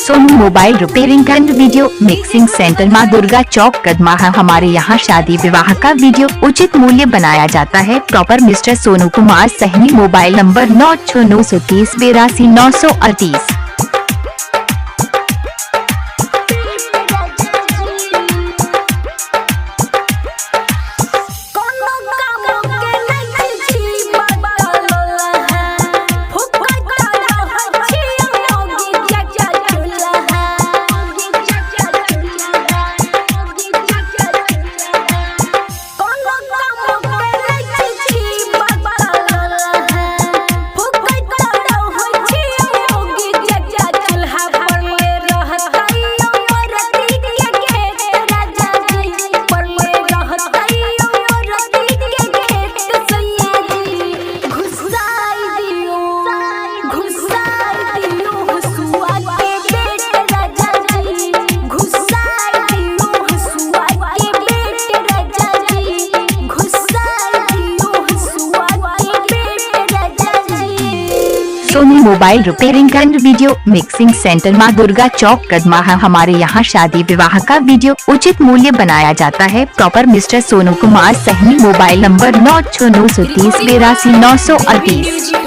Sonu mobile repairing and video mixing centre Maa Durga चौक कदमा है। हमारे यहाँ शादी विवाह का वीडियो उचित मूल्य बनाया जाता है। Proper mister Sonu Kumar Sahni. Mobile number 9693082938। Sonu mobile repairing and video mixing centre Maa Durga चौक कदमा है। हमारे यहाँ शादी विवाह का वीडियो उचित मूल्य बनाया जाता है। Proper mister Sonu Kumar Sahni. Mobile number 9693082938।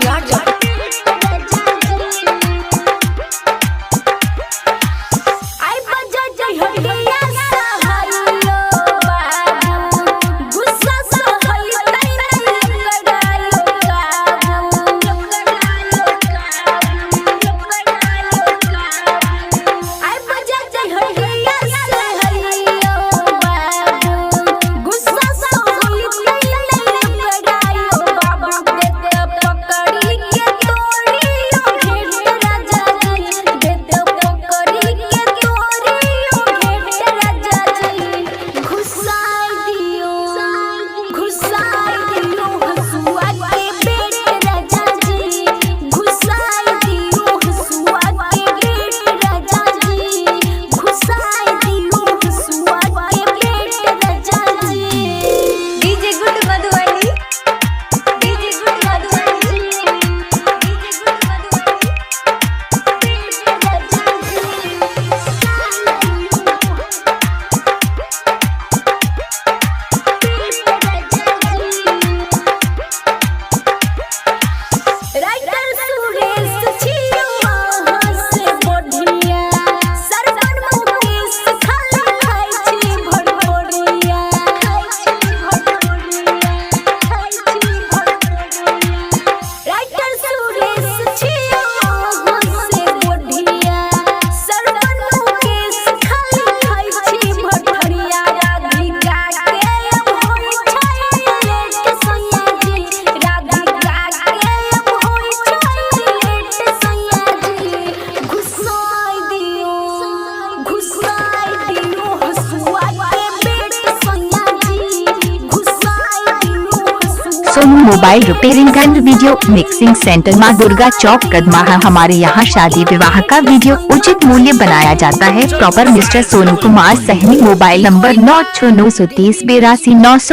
Sonu mobile repairing and video mixing centre Maa Durga चौक कदमा है। हमारे यहाँ शादी विवाह का वीडियो उचित मूल्य बनाया जाता है। प्रॉपर मिस्टर सोनू कुमार सहनी। Mobile number 9693082938।